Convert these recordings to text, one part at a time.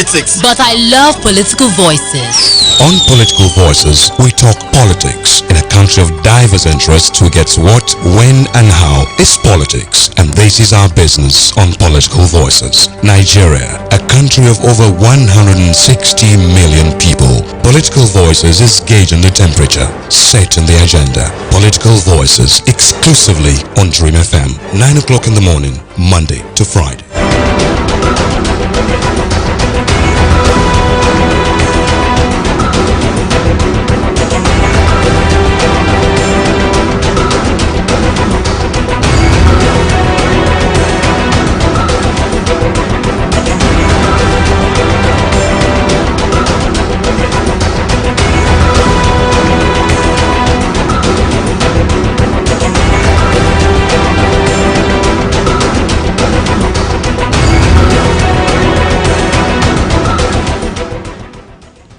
But I love political voices. On Political Voices, we talk politics. In a country of diverse interests, we get what, when, and how is politics. And this is our business on Political Voices. Nigeria, a country of over 160 million people. Political Voices is gauging the temperature, setting the agenda. Political Voices exclusively on Dream FM, 9 o'clock in the morning, Monday to Friday.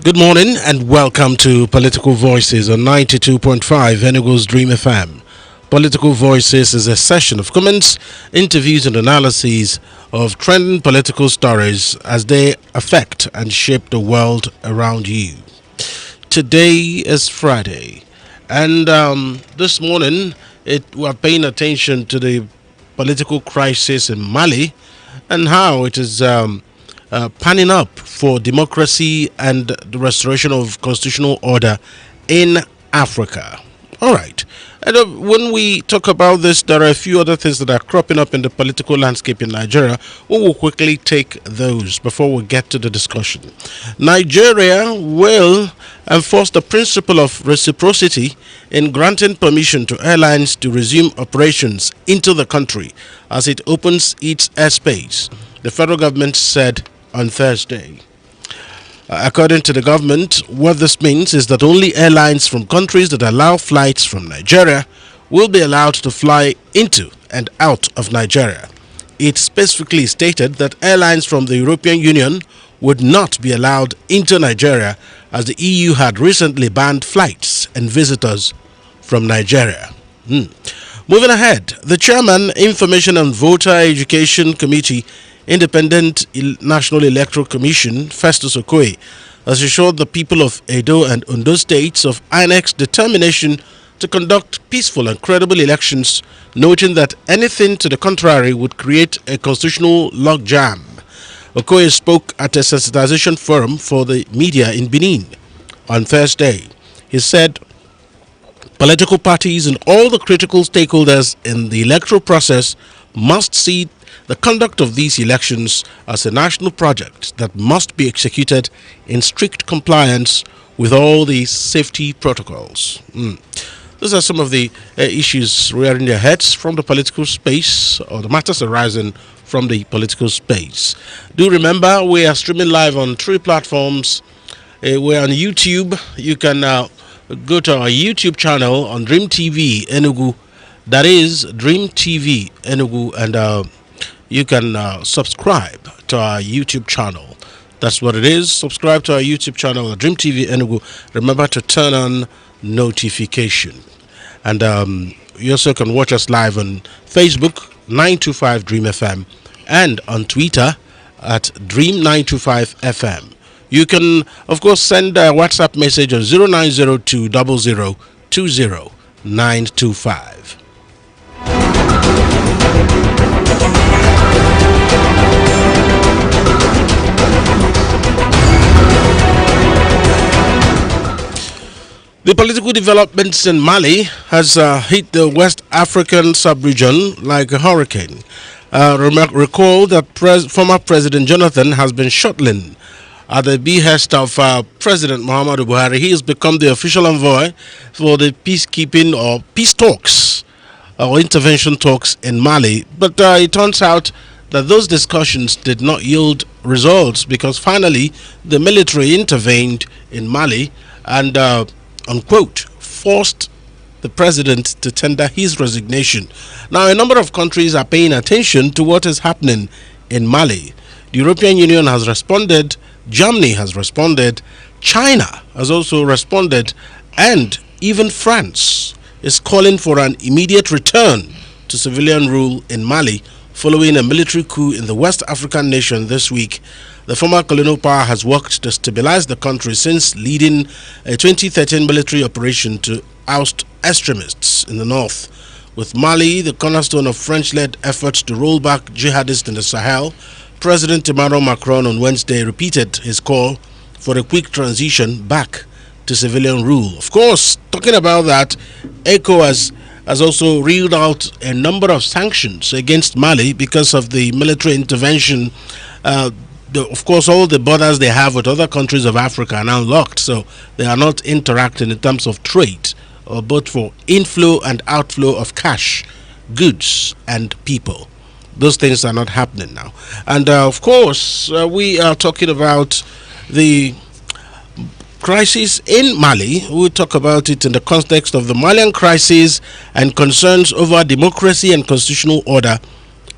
Good morning and welcome to Political Voices on 92.5 Enugu's Dream FM. Political Voices is a session of comments, interviews and analyses of trending political stories as they affect and shape the world around you. Today is Friday and this morning we are paying attention to the political crisis in Mali and how it is panning up for democracy and the restoration of constitutional order in Africa. All right. And when we talk about this, there are a few other things that are cropping up in the political landscape in Nigeria. We will quickly take those before we get to the discussion. Nigeria will enforce the principle of reciprocity in granting permission to airlines to resume operations into the country as it opens its airspace, the federal government said on Thursday. According to the government, what this means is that only airlines from countries that allow flights from Nigeria will be allowed to fly into and out of Nigeria. It specifically stated that airlines from the European Union would not be allowed into Nigeria as the EU had recently banned flights and visitors from Nigeria. Moving ahead, the chairman, Information and Voter Education Committee, Independent National Electoral Commission, Festus Okoye, has assured the people of Edo and Ondo states of INEC's determination to conduct peaceful and credible elections, noting that anything to the contrary would create a constitutional logjam. Okoye spoke at a sensitization forum for the media in Benin on Thursday. He said political parties and all the critical stakeholders in the electoral process must see the conduct of these elections as a national project that must be executed in strict compliance with all the safety protocols. Those are some of the issues rearing their heads from the political space, or the matters arising from the political space. Do remember, we are streaming live on 3 platforms. We're on YouTube. You can go to our YouTube channel on Dream TV Enugu. That is Dream TV Enugu, and you can subscribe to our YouTube channel. That's what it is. Subscribe to our YouTube channel, Dream TV Enugu. Remember to turn on notification. And you also can watch us live on Facebook, 925 Dream FM, and on Twitter at Dream925FM. You can, of course, send a WhatsApp message on 0902 0020 925. The political developments in Mali has hit the West African sub-region like a hurricane. Recall that former President Jonathan has been shuttling at the behest of President Muhammadu Buhari. He has become the official envoy for the peacekeeping or peace talks or intervention talks in Mali. But it turns out that those discussions did not yield results because finally the military intervened in Mali and unquote, forced the president to tender his resignation. Now, a number of countries are paying attention to what is happening in Mali. The European Union has responded, Germany has responded, China has also responded, and even France is calling for an immediate return to civilian rule in Mali following a military coup in the West African nation this week The former colonial power has worked to stabilize the country since leading a 2013 military operation to oust extremists in the north. With Mali the cornerstone of French-led efforts to roll back jihadists in the Sahel, President Emmanuel Macron on Wednesday repeated his call for a quick transition back to civilian rule. Of course, talking about that, ECOWAS has also reeled out a number of sanctions against Mali because of the military intervention. Of course, all the borders they have with other countries of Africa are now locked, so they are not interacting in terms of trade, or both for inflow and outflow of cash, goods, and people. Those things are not happening now. And of course, we are talking about the crisis in Mali. We'll talk about it in the context of the Malian crisis and concerns over democracy and constitutional order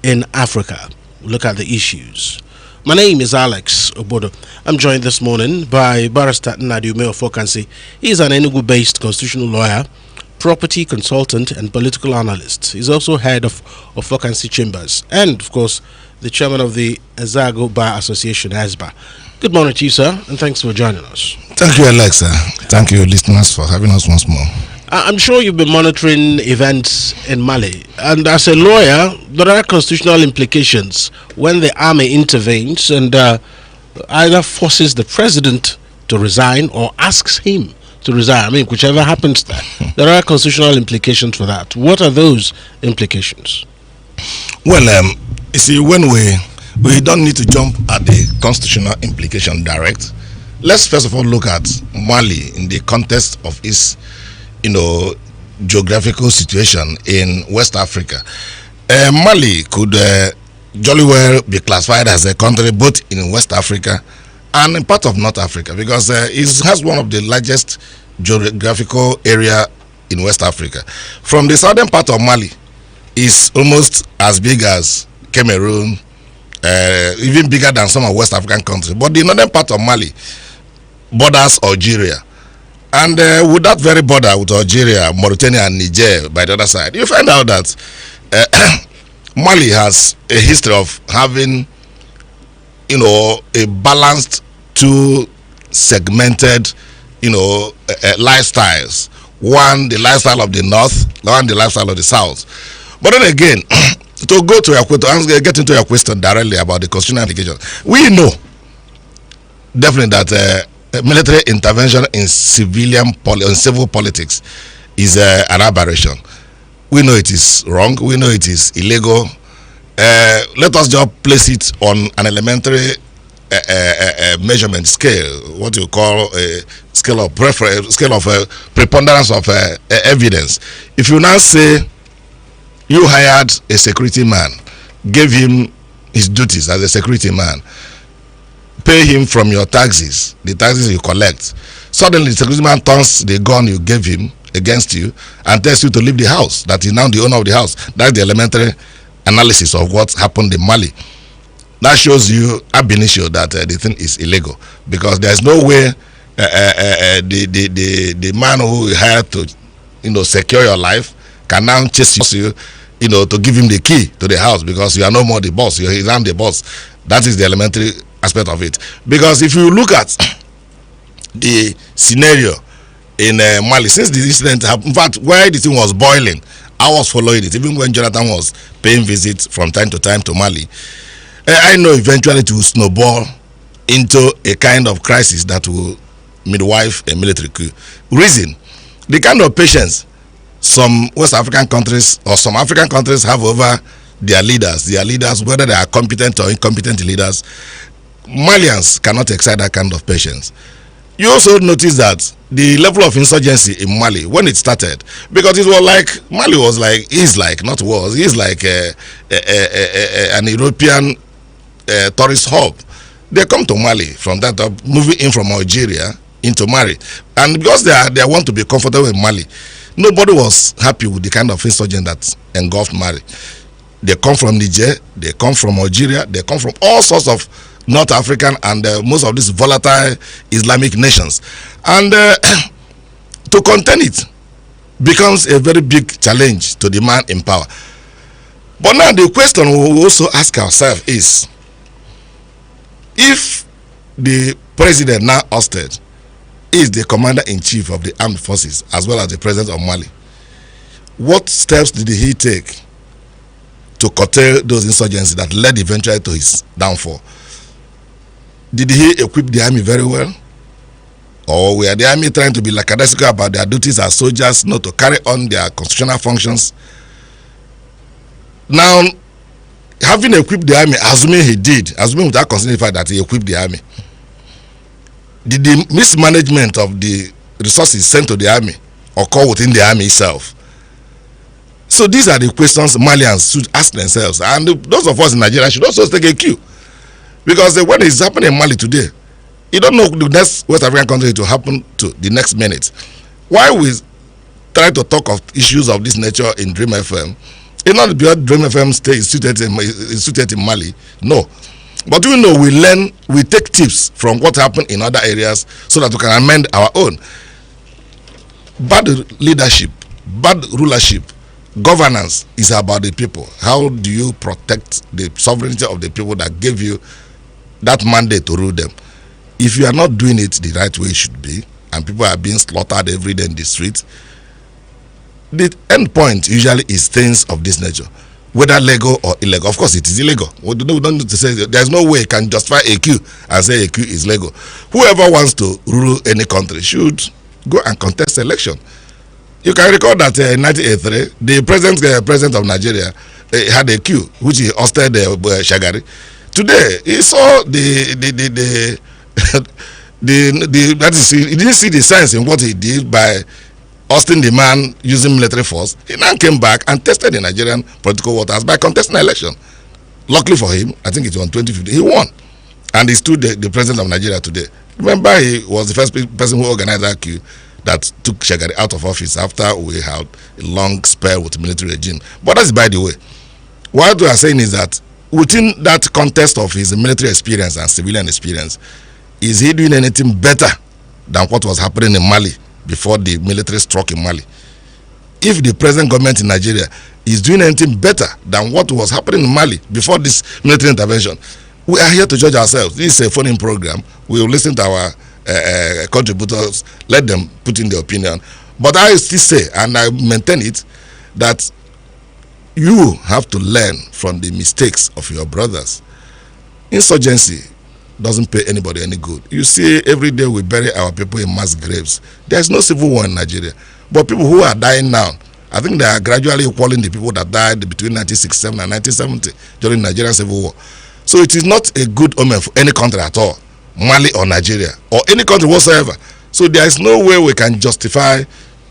in Africa. Look at the issues. My name is Alex Obodo. I'm joined this morning by Barrister Nnadi Ofokansi. He's an Enugu-based constitutional lawyer, property consultant, and political analyst. He's also head of Ofokansi Chambers and, of course, the chairman of the Ezago Bar Association, ASBA. Good morning to you, sir, and thanks for joining us. Thank you, Alexa. Thank you, listeners, for having us once more. I'm sure you've been monitoring events in Mali, and as a lawyer, there are constitutional implications when the army intervenes and either forces the president to resign or asks him to resign. I mean, whichever happens there. There are constitutional implications for that. What are those implications? Well, you see, when we don't need to jump at the constitutional implication direct. Let's first of all look at Mali in the context of its, geographical situation in West Africa. Mali could jolly well be classified as a country both in West Africa and in part of North Africa, because it has one of the largest geographical area in West Africa. From the southern part of Mali is almost as big as Cameroon, even bigger than some of West African countries. But the northern part of Mali borders Algeria. And with that very border with Algeria, Mauritania, and Niger by the other side, you find out that Mali has a history of having, a balanced, two segmented, lifestyles. One, the lifestyle of the north, one, the lifestyle of the south. But then again, to go to your question, get into your question directly about the constitutional implication, we know definitely that military intervention in civil politics is an aberration. We know it is wrong. We know it is illegal. Let us just place it on an elementary measurement scale, what you call a scale of preponderance of evidence. If you now say you hired a security man, gave him his duties as a security man, pay him from your taxes, the taxes you collect, suddenly the security man turns the gun you gave him against you and tells you to leave the house, that is now the owner of the house. That's the elementary analysis of what happened in Mali. That shows you ab initio that the thing is illegal, because there's no way the man who you hired to secure your life can now chase you, to give him the key to the house, because you are no more the boss. He's now the boss. That is the elementary aspect of it. Because if you look at the scenario in Mali, since the incident happened, in fact, where the thing was boiling, I was following it, even when Jonathan was paying visits from time to time to Mali. I know eventually it will snowball into a kind of crisis that will midwife a military coup. Reason, the kind of patience some West African countries or some African countries have over their leaders, whether they are competent or incompetent leaders, Malians cannot excite that kind of patience. You also notice that the level of insurgency in Mali, when it started, because it was like, Mali was like, he's like an European tourist hub. They come to Mali from that, moving in from Algeria into Mali. And because they want to be comfortable in Mali, nobody was happy with the kind of insurgent that engulfed Mali. They come from Niger, they come from Algeria, they come from all sorts of North African and most of these volatile Islamic nations. And to contain it becomes a very big challenge to the man in power. But now the question we also ask ourselves is, If the president now ousted is the commander-in-chief of the armed forces as well as the president of Mali, what steps did he take to curtail those insurgencies that led eventually to his downfall? Did he equip the army very well? Or were the army trying to be lackadaisical about their duties as soldiers, not to carry on their constitutional functions? Now, having equipped the army, assuming without considering the fact that he equipped the army, did the mismanagement of the resources sent to the army occur within the army itself? So these are the questions Malians should ask themselves, and those of us in Nigeria should also take a cue, because when it's happening in Mali today, you don't know the next West African country to happen to the next minute. Why we try to talk of issues of this nature in Dream FM? It's not because Dream FM is situated in Mali, no. But we know, we take tips from what happened in other areas so that we can amend our own. Bad leadership, bad rulership, governance is about the people. How do you protect the sovereignty of the people that gave you that mandate to rule them? If you are not doing it the right way it should be, and people are being slaughtered every day in the streets, the end point usually is things of this nature, whether legal or illegal. Of course, it is illegal. We don't need to say there's no way you can justify a coup and say a coup is legal. Whoever wants to rule any country should go and contest election. You can recall that in 1983, the president of Nigeria had a coup, which he ousted Shagari. Today, he saw that is, he didn't see the sense in what he did by ousting the man using military force. He now came back and tested the Nigerian political waters by contesting an election. Luckily for him, I think it was in 2015, he won. And he stood the president of Nigeria today. Remember, he was the first person who organized that coup that took Shagari out of office after we had a long spell with the military regime. But that's by the way. What we are saying is that within that context of his military experience and civilian experience, is he doing anything better than what was happening in Mali before the military struck in Mali? If the present government in Nigeria is doing anything better than what was happening in Mali before this military intervention, we are here to judge ourselves. This is a phone-in program. We will listen to our contributors, let them put in their opinion. But I still say, and I maintain it, that you have to learn from the mistakes of your brothers. Insurgency doesn't pay anybody any good. You see, every day we bury our people in mass graves. There's no civil war in Nigeria. But people who are dying now, I think they are gradually equaling the people that died between 1967 and 1970 during the Nigerian Civil War. So it is not a good omen for any country at all, Mali or Nigeria, or any country whatsoever. So there is no way we can justify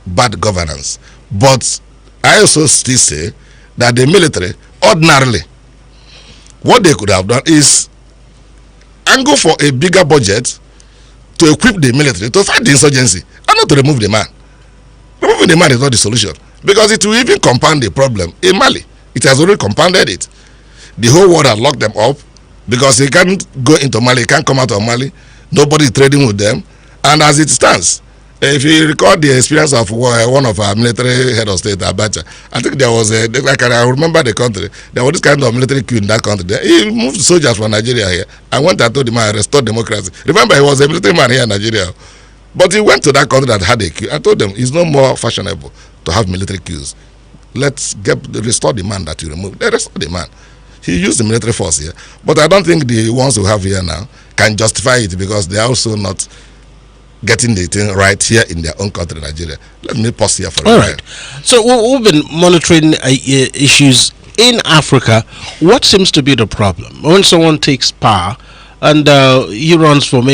bad governance. But I also still say that the military, ordinarily, what they could have done is angle for a bigger budget to equip the military to fight the insurgency and not to remove the man. Removing the man is not the solution, because it will even compound the problem in Mali. It has already compounded it. The whole world has locked them up because he can't go into Mali, he can't come out of Mali, nobody is trading with them. And as it stands, if you recall the experience of one of our military head of state, Abacha, I think there was I remember the country, there was this kind of military coup in that country. He moved soldiers from Nigeria here and went and told the man, restore democracy. Remember, he was a military man here in Nigeria. But he went to that country that had a coup. I told them, it's no more fashionable to have military coups. Let's restore the man that you removed. They restore the man. He used the military force here. But I don't think the ones we have here now can justify it, because they are also not getting the thing right here in their own country, Nigeria. Let me pause here for a while. All right. So we've been monitoring issues in Africa. What seems to be the problem? When someone takes power and he runs for maybe